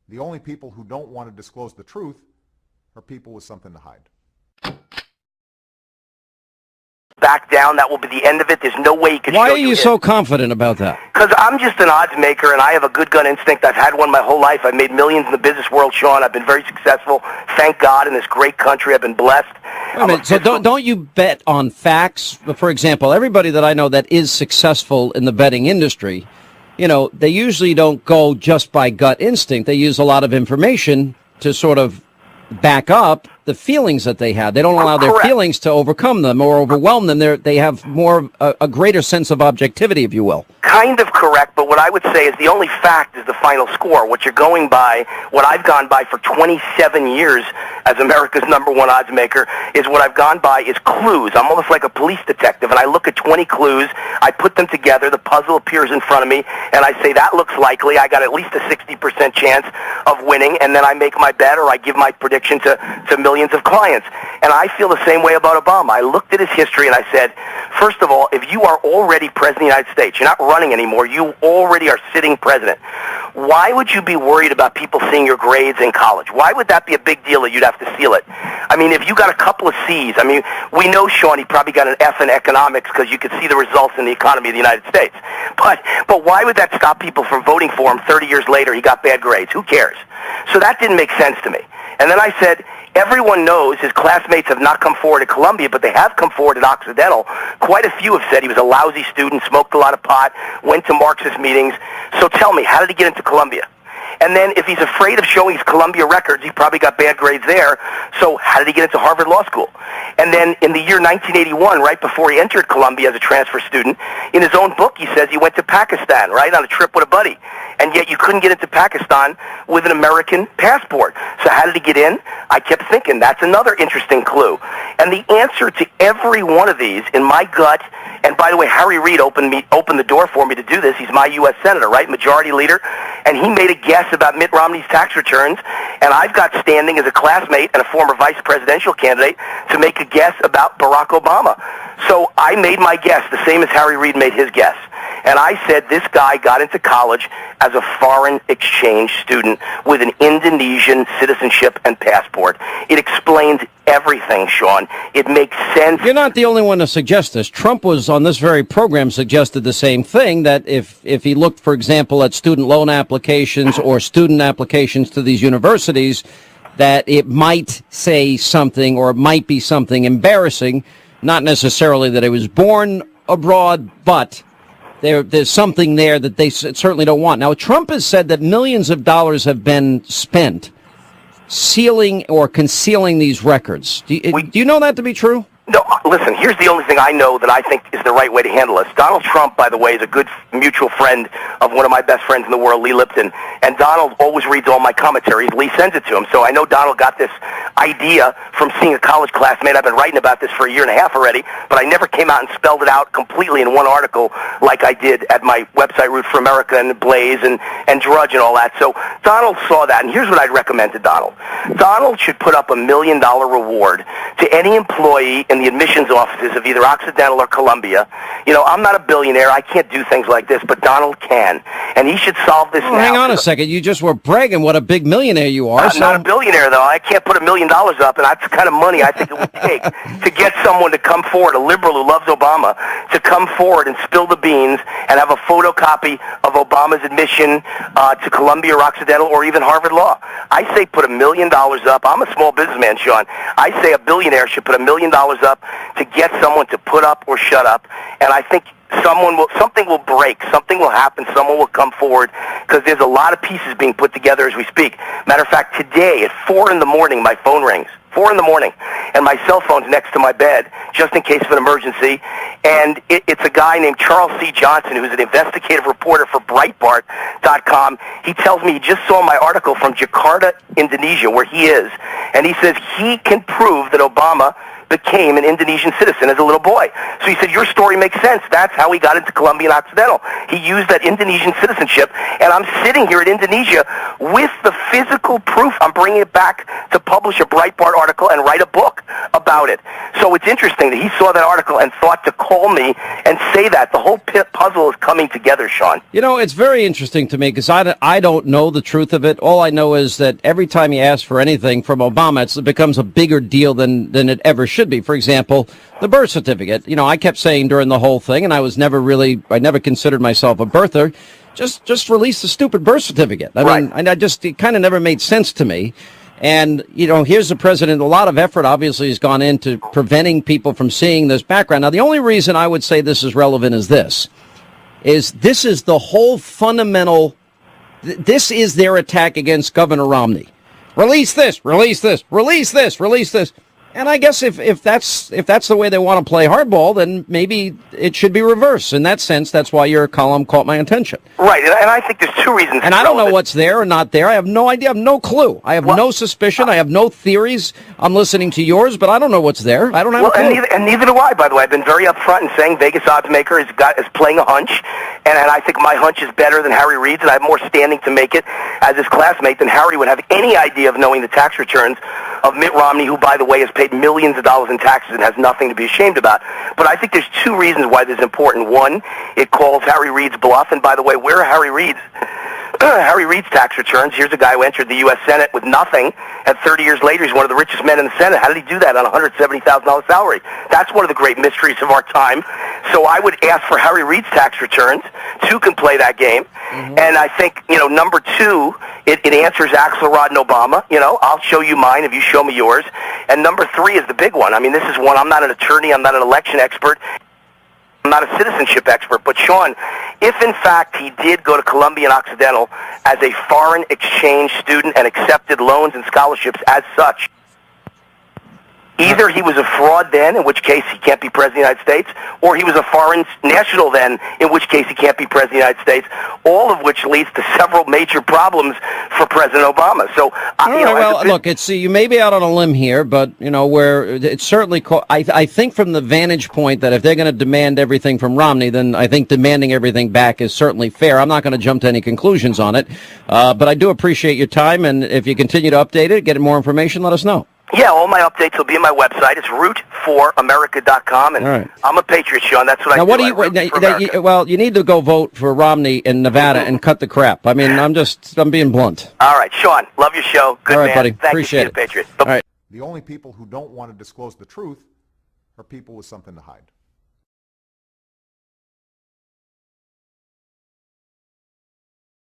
The only people who don't want to disclose the truth are people with something to hide. Back down, that will be the end of it. There's no way you can Why show are you so confident about that? Because I'm just an odds maker, and I have a good gun instinct. I've had one my whole life. I've made millions in the business world, Sean. I've been very successful, thank God, in this great country. I've been blessed. Wait a minute. So don't you bet on facts? For example, everybody that I know that is successful in the betting industry, you know, they usually don't go just by gut instinct. They use a lot of information to sort of back up the feelings that they have. They don't allow their feelings to overcome them or overwhelm them. They have more a greater sense of objectivity, if you will. Kind of correct, but what I would say is the only fact is the final score. What you're going by, what I've gone by for 27 years as America's #1 odds maker, is what I've gone by is clues. I'm almost like a police detective, and I look at 20 clues, I put them together, the puzzle appears in front of me, and I say, that looks likely, I got at least a 60% chance of winning, and then I make my bet or I give my prediction to millions of clients. And I feel the same way about Obama. I looked at his history and I said, first of all, if you are already president of the United States, you're not running anymore, you already are sitting president, why would you be worried about people seeing your grades in college? Why would that be a big deal that you'd have to seal it? I mean, if you got a couple of C's, I mean, we know, Sean, he probably got an F in economics because you could see the results in the economy of the United States. But why would that stop people from voting for him 30 years later? He got bad grades. Who cares? So that didn't make sense to me. And then I said, everyone knows his classmates have not come forward at Columbia, but they have come forward at Occidental. Quite a few have said he was a lousy student, smoked a lot of pot, went to Marxist meetings. So tell me, how did he get into Columbia? And then if he's afraid of showing his Columbia records, he probably got bad grades there. So how did he get into Harvard Law School? And then in the year 1981, right before he entered Columbia as a transfer student, in his own book he says he went to Pakistan, right, on a trip with a buddy. And yet you couldn't get into Pakistan with an American passport. So how did he get in? I kept thinking, that's another interesting clue. And the answer to every one of these, in my gut, and by the way, Harry Reid opened the door for me to do this. He's my U.S. Senator, right, majority leader. And he made a guess about Mitt Romney's tax returns. And I've got standing as a classmate and a former vice presidential candidate to make a guess about Barack Obama. So I made my guess, the same as Harry Reid made his guess. And I said this guy got into college as a foreign exchange student with an Indonesian citizenship and passport. It explains everything, Sean. It makes sense. You're not the only one to suggest this. Trump was on this very program suggested the same thing, that if he looked, for example, at student loan applications or student applications to these universities, that it might say something or it might be something embarrassing, not necessarily that he was born abroad, but there's something there that they certainly don't want. Now, Trump has said that millions of dollars have been spent sealing or concealing these records. Do you know that to be true? No, listen, here's the only thing I know that I think is the right way to handle this. Donald Trump, by the way, is a good mutual friend of one of my best friends in the world, Lee Lipton, and Donald always reads all my commentaries. Lee sends it to him, so I know Donald got this idea from seeing a college classmate. I've been writing about this for a year and a half already, but I never came out and spelled it out completely in one article like I did at my website, Root for America, and Blaze, and Drudge and all that. So Donald saw that, and here's what I'd recommend to Donald. Donald should put up $1 million reward to any employee in the admissions offices of either Occidental or Columbia. You know, I'm not a billionaire. I can't do things like this, but Donald can. And he should solve this now. Hang on a second. You just were bragging what a big millionaire you are. I'm not a billionaire, though. I can't put $1 million up, and that's the kind of money I think it would take to get someone to come forward, a liberal who loves Obama, to come forward and spill the beans and have a photocopy of Obama's admission to Columbia or Occidental or even Harvard Law. I say put $1 million up. I'm a small businessman, Sean. I say a billionaire should put $1 million up to get someone to put up or shut up, and I think something will break, something will happen, someone will come forward, because there's a lot of pieces being put together as we speak. Matter of fact, today at 4 in the morning, my phone rings. 4 in the morning, and my cell phone's next to my bed, just in case of an emergency, and it's a guy named Charles C. Johnson, who's an investigative reporter for Breitbart.com. He tells me he just saw my article from Jakarta, Indonesia, where he is, and he says he can prove that Obama became an Indonesian citizen as a little boy. So he said, your story makes sense. That's how he got into Colombian Occidental. He used that Indonesian citizenship, and I'm sitting here in Indonesia with the physical proof. I'm bringing it back to publish a Breitbart article and write a book about it. So it's interesting that he saw that article and thought to call me and say that. The whole puzzle is coming together, Sean. You know, it's very interesting to me because I don't know the truth of it. All I know is that every time you ask for anything from Obama, it becomes a bigger deal than it ever should be. For example, the birth certificate. You know, I kept saying during the whole thing, and I never considered myself a birther, just release the stupid birth certificate. I mean, it kind of never made sense to me. And, you know, here's the president. A lot of effort, obviously, has gone into preventing people from seeing this background. Now, the only reason I would say this is relevant is this is the whole fundamental, this is their attack against Governor Romney. Release this, release this, release this, release this. And I guess if that's the way they want to play hardball, then maybe it should be reversed. In that sense, that's why your column caught my attention. Right, and I think there's two reasons. And I don't know what's there or not there. I have no idea. I have no clue. I have no suspicion. I have no theories. I'm listening to yours, but I don't know what's there. I don't have a clue. And neither do I, by the way. I've been very upfront in saying Vegas odds maker is playing a hunch, and I think my hunch is better than Harry Reid's, and I have more standing to make it as his classmate than Harry would have any idea of knowing the tax returns of Mitt Romney, who, by the way, has paid millions of dollars in taxes and has nothing to be ashamed about. But I think there's two reasons why this is important. One, it calls Harry Reid's bluff. And by the way, where are Harry Reid's? Harry Reid's tax returns. Here's a guy who entered the U.S. Senate with nothing, and 30 years later, he's one of the richest men in the Senate. How did he do that on a $170,000 salary? That's one of the great mysteries of our time. So I would ask for Harry Reid's tax returns. Two can play that game. Mm-hmm. And I think, number two, it answers Axelrod and Obama. I'll show you mine if you show me yours. And number three is the big one. I mean, this is one. I'm not an attorney. I'm not an election expert. I'm not a citizenship expert, but Sean, if in fact he did go to Colombian Occidental as a foreign exchange student and accepted loans and scholarships as such, either he was a fraud then, in which case he can't be president of the United States, or he was a foreign national then, in which case he can't be president of the United States, all of which leads to several major problems for President Obama. So, look, you may be out on a limb here, but, where it's certainly, I think from the vantage point that if they're going to demand everything from Romney, then I think demanding everything back is certainly fair. I'm not going to jump to any conclusions on it, but I do appreciate your time, and if you continue to update it, get more information, let us know. Yeah, all my updates will be on my website. It's root4america.com, and right. I'm a patriot, Sean. That's what I do. Well, you need to go vote for Romney in Nevada and cut the crap. I mean, I'm being blunt. All right, Sean. Love your show. Good all right, man. buddy. Thank Appreciate you, it. Patriot. All right. The only people who don't want to disclose the truth are people with something to hide.